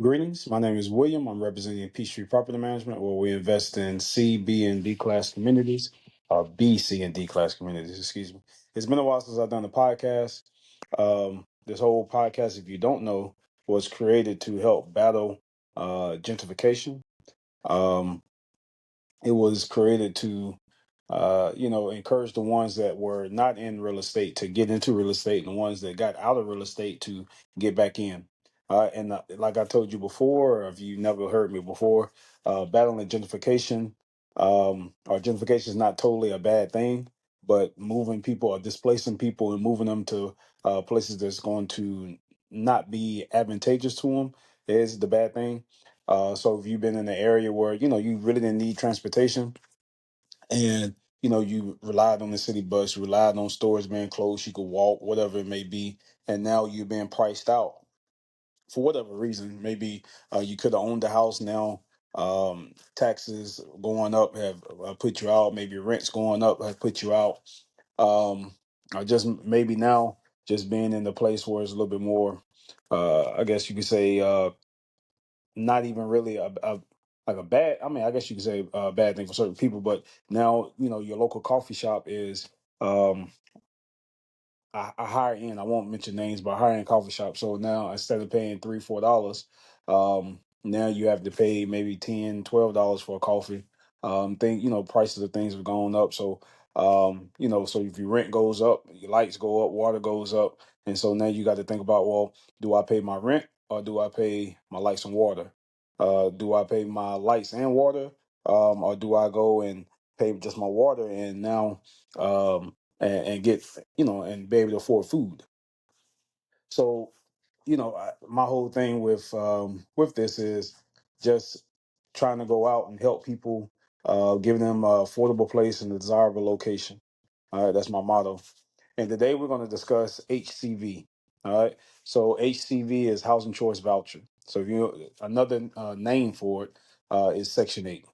Greetings. My name is William. I'm representing Peachtree Property Management, where we invest in C, B, and D class communities, B, C, and D class communities. Excuse me. It's been a while since I've done a podcast. This whole podcast, if you don't know, was created to help battle gentrification. Um, it was created to encourage the ones that were not in real estate to get into real estate, and the ones that got out of real estate to get back in. And like I told you before, or if you never heard me before, battling gentrification, or gentrification is not totally a bad thing, but moving people or displacing people and moving them to places that's going to not be advantageous to them is the bad thing. So if you've been in an area where you really didn't need transportation, and you relied on the city bus, you relied on stores being closed, you could walk, whatever it may be, and now you're being priced out for whatever reason. Maybe you could have owned the house. Now taxes going up have put you out. Maybe rents going up have put you out. Or just maybe now just being in the place where it's a little bit more, I guess you could say, not even really a like a bad. I mean, I guess you could say a bad thing for certain people, but now your local coffee shop is um, a higher end. I won't mention names, but a higher end coffee shop. So now instead of paying $3, $4, now you have to pay maybe $10, $12 for a coffee. Prices of things have gone up. So so if your rent goes up, your lights go up, water goes up, and so now you got to think about, well, do I pay my rent or do I pay my lights and water? Do I pay my lights and water, or do I go and pay just my water? And now and get and be able to afford food. So my whole thing with this is just trying to go out and help people, give them a affordable place in a desirable location. All right, that's my motto. And today we're going to discuss HCV. All right, so HCV is Housing Choice Voucher. So if you another name for it is Section 8.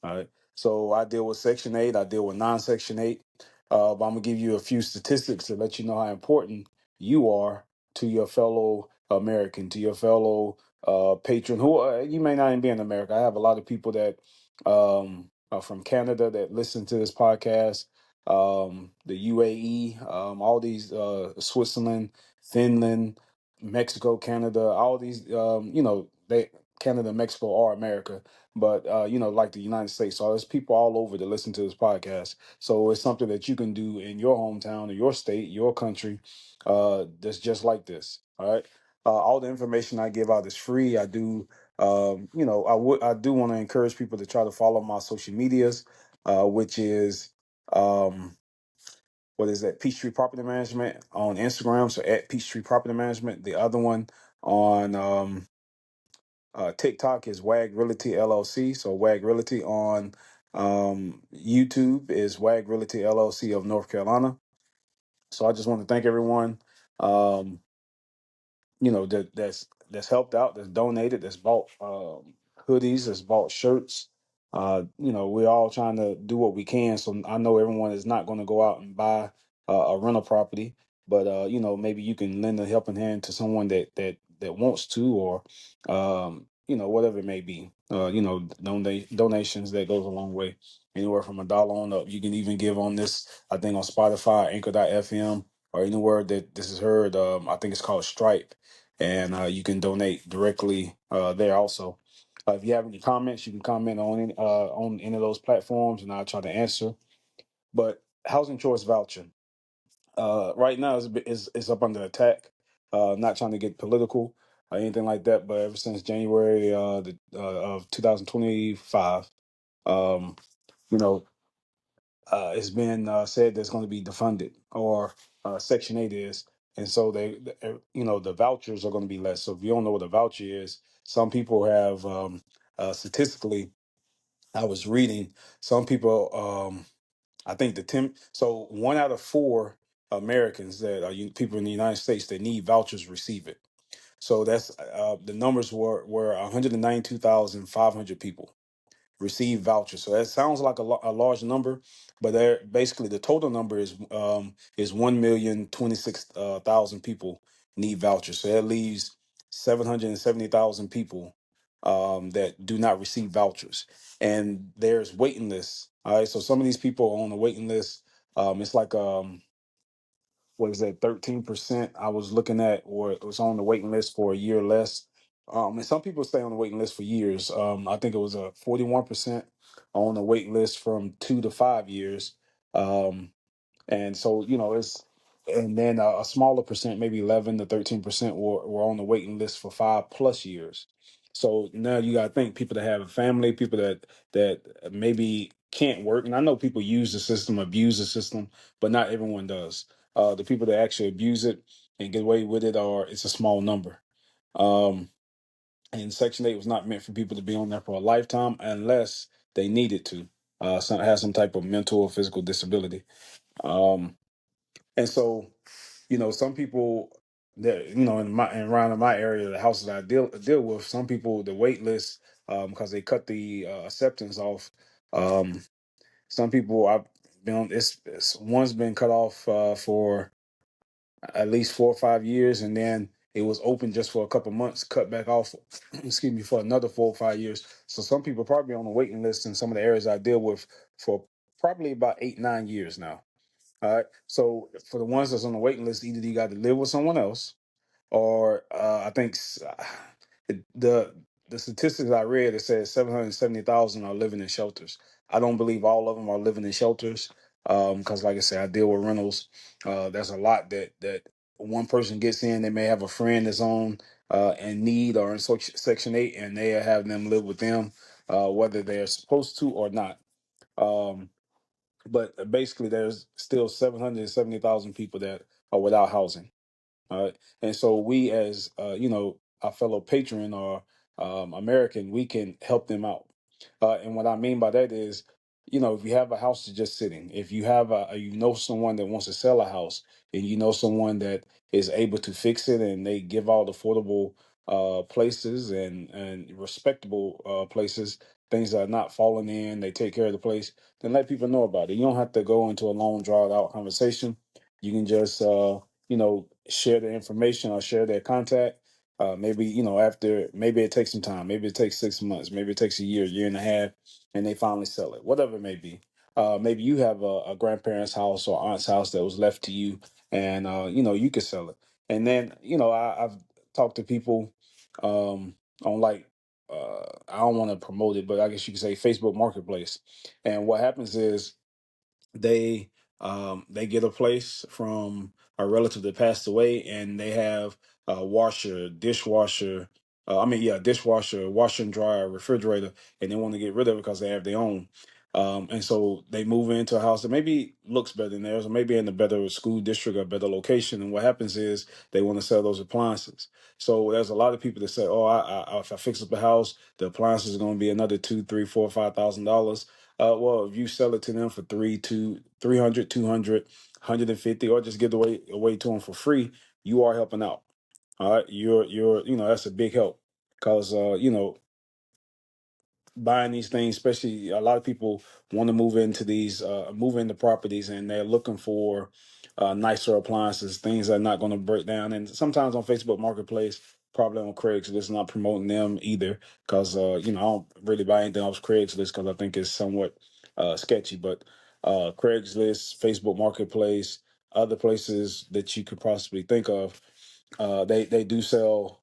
All right, so I deal with Section 8. I deal with non-Section 8. But I'm gonna give you a few statistics to let you know how important you are to your fellow American, to your fellow patron, who you may not even be in America. I have a lot of people that are from Canada that listen to this podcast, the UAE, all these, Switzerland, Finland, Mexico, Canada, all these, they Canada, Mexico are America, but like the United States. So there's people all over that listen to this podcast. So it's something that you can do in your hometown, or your state, your country, that's just like this. All right. All the information I give out is free. I do, I do want to encourage people to try to follow my social medias, which is, um, what is that? Peachtree Property Management on Instagram. So at Peachtree Property Management. The other one on TikTok is WAG Realty LLC. So WAG Realty on YouTube is WAG Realty LLC of North Carolina. So I just want to thank everyone. Um, that's helped out, that's donated, that's bought hoodies, that's bought shirts. We're all trying to do what we can. So I know everyone is not going to go out and buy a rental property, but maybe you can lend a helping hand to someone that wants to, or whatever it may be. Donations that goes a long way, anywhere from $1 on up. You can even give on this, I think, on Spotify, Anchor.fm, or anywhere that this is heard. I think it's called Stripe, and you can donate directly there also. If you have any comments, you can comment on any of those platforms, and I'll try to answer. But housing choice voucher right now is up under attack. Not trying to get political or anything like that, but ever since January of 2025, um, you know, it's been said that's going to be defunded, or Section 8 is. And so the vouchers are going to be less. So if you don't know what a voucher is, some people have, statistically, I was reading, some people, I think so 1 out of 4 Americans that are people in the United States that need vouchers receive it. So that's the numbers were 192,500 people receive vouchers. So that sounds like a large number, but they're basically the total number is 1,026,000 people need vouchers. So that leaves 770,000 people that do not receive vouchers, and there's waiting lists. All right, so some of these people are on the waiting list. It's like what is that, 13%? I was looking at, or it was on the waiting list for a year or less. And some people stay on the waiting list for years. I think it was a 41% on the wait list from 2 to 5 years. Um, and so, it's, and then a smaller percent, maybe 11 to 13% were on the waiting list for 5+ years. So now you got to think, people that have a family, people that maybe can't work. And I know people use the system, abuse the system, but not everyone does. The people that actually abuse it and get away with it it's a small number. Um, and Section 8 was not meant for people to be on there for a lifetime unless they needed to, have some type of mental or physical disability. And so, some people that, around in my area, the houses that I deal with, some people, the wait list, because they cut the acceptance off. Um, some people I've been on, one's been cut off for at least 4 or 5 years, and then it was open just for a couple months, cut back off, excuse me, for another 4 or 5 years. So some people probably on the waiting list in some of the areas I deal with for probably about 8, 9 years now. All right. So for the ones that's on the waiting list, either you got to live with someone else, or I think the statistics I read, it says 770,000 are living in shelters. I don't believe all of them are living in shelters, because, like I said, I deal with rentals. There's a lot that one person gets in. They may have a friend that's on in need or in Section 8, and they have them live with them, whether they're supposed to or not. Um, but basically, there's still 770,000 people that are without housing. All right. And so we, as our fellow patron or American, we can help them out. And what I mean by that is, if you have a house that's just sitting, if you have someone that wants to sell a house, and someone that is able to fix it, and they give out affordable places and respectable places, things that are not falling in, they take care of the place, then let people know about it. You don't have to go into a long, drawn out conversation. You can just share the information or share their contact. Maybe, after, maybe it takes some time, maybe it takes 6 months, maybe it takes a year and a half, and they finally sell it, whatever it may be. Maybe you have a grandparent's house or aunt's house that was left to you, and, you could sell it. And then, I've talked to people on, like, I don't want to promote it, but I guess you could say Facebook Marketplace. And what happens is, they they get a place from a relative that passed away, and they have a washer, dishwasher, dishwasher, washer and dryer, refrigerator, and they want to get rid of it because they have their own. And so they move into a house that maybe looks better than theirs, or maybe in a better school district or better location. And what happens is, they want to sell those appliances. So there's a lot of people that say, "Oh, if I fix up the house, the appliances are going to be another 2, 3, 4, $5,000." Well, if you sell it to them for 300, 200, 150, or just give away to them for free, you are helping out. All right, that's a big help, because buying these things, especially a lot of people want to move into properties, and they're looking for nicer appliances, things that are not going to break down. And sometimes on Facebook Marketplace, probably on Craigslist, not promoting them either, because I don't really buy anything off Craigslist, because I think it's somewhat sketchy. But Craigslist, Facebook Marketplace, other places that you could possibly think of, they do sell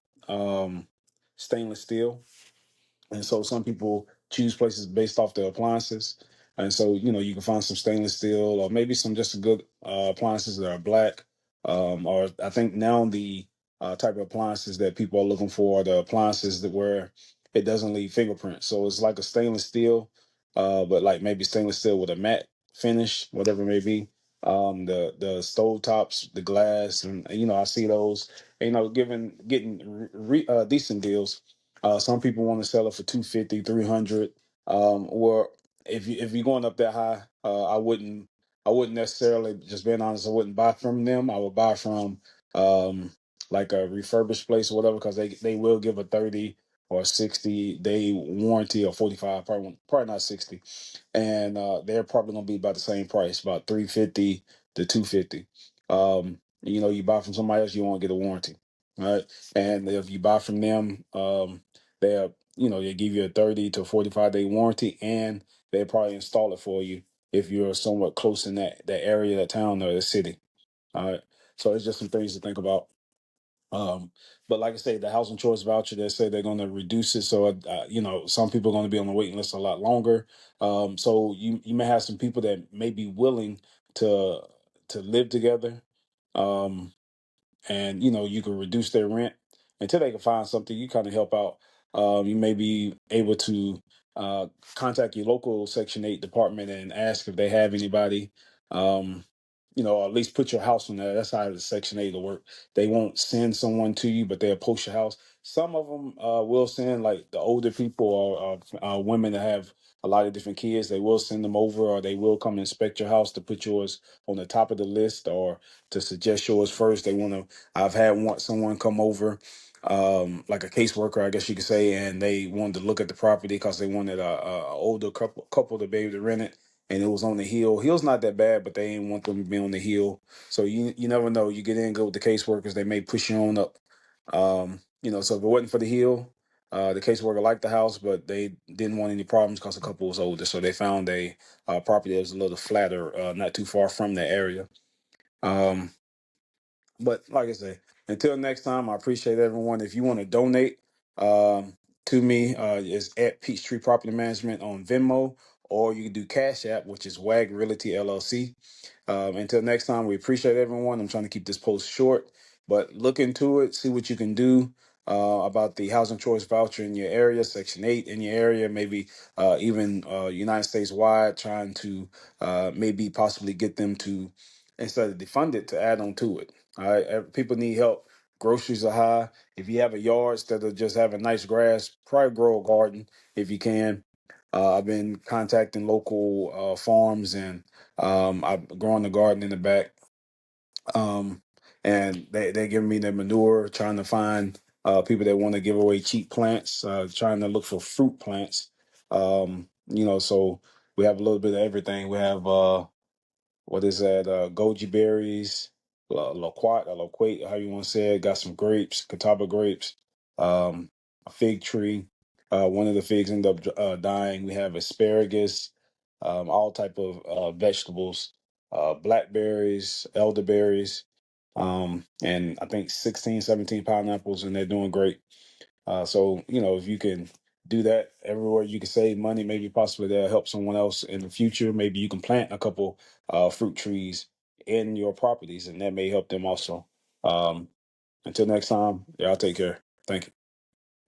stainless steel. And so some people choose places based off their appliances. And so, you can find some stainless steel, or maybe some just good appliances that are black. Or I think now the type of appliances that people are looking for are the appliances that where it doesn't leave fingerprints. So it's like a stainless steel, but like maybe stainless steel with a matte finish, whatever it may be. The stove tops, the glass, and I see those, getting decent deals. Some people want to sell it for 250, 300. Or if you're going up that high, I wouldn't necessarily, just being honest, I wouldn't buy from them. I would buy from um like a refurbished place or whatever, because they will give a 30 or 60-day warranty, or 45, probably not 60. And they're probably gonna be about the same price, about 350 to 250. You buy from somebody else, you won't get a warranty. right? And if you buy from them, they give you a 30 to 45-day warranty, and they probably install it for you if you're somewhat close in that area, that town, or the city. All right. So it's just some things to think about. But like I say, the housing choice voucher, they say they're going to reduce it. So, some people are going to be on the waiting list a lot longer. So you may have some people that may be willing to live together. Um, and you can reduce their rent until they can find something. You kind of help out. You may be able to uh, contact your local Section 8 department and ask if they have anybody. um, or at least put your house on there. That's how the Section 8 will work. They won't send someone to you, but they'll post your house. Some of them will send, like the older people, or women that have a lot of different kids. They will send them over, or they will come inspect your house to put yours on the top of the list, or to suggest yours first. They want to. I've had someone come over, like a caseworker, I guess you could say, and they wanted to look at the property because they wanted a older couple to be able to rent it, and it was on the hill. Hill's not that bad, but they didn't want them to be on the hill. So you never know. You get in, go with the caseworkers, they may push you on up. So if it wasn't for the hill, the caseworker liked the house, but they didn't want any problems because the couple was older. So they found a property that was a little flatter, not too far from the area. Um, but like I say, until next time, I appreciate everyone. If you want to donate to me, it's at Peachtree Property Management on Venmo, or you can do Cash App, which is WAG Realty LLC. Until next time, we appreciate everyone. I'm trying to keep this post short, but look into it, see what you can do about the housing choice voucher in your area, Section 8 in your area, maybe even United States wide, trying to maybe possibly get them to, instead of defund it, to add on to it. All right, people need help. Groceries are high. If you have a yard, instead of just having nice grass, probably grow a garden if you can. I've been contacting local farms, and I'm growing the garden in the back. Um, and they giving me their manure, trying to find people that want to give away cheap plants, trying to look for fruit plants. So we have a little bit of everything. We have what is that? Goji berries, loquat, or loquate, how you want to say it. Got some grapes, catawba grapes, a fig tree. One of the figs ended up dying. We have asparagus, all type of vegetables, blackberries, elderberries, and I think 16, 17 pineapples, and they're doing great. So, if you can do that everywhere, you can save money. Maybe possibly that'll help someone else in the future. Maybe you can plant a couple fruit trees in your properties, and that may help them also. Um, until next time, y'all take care. Thank you.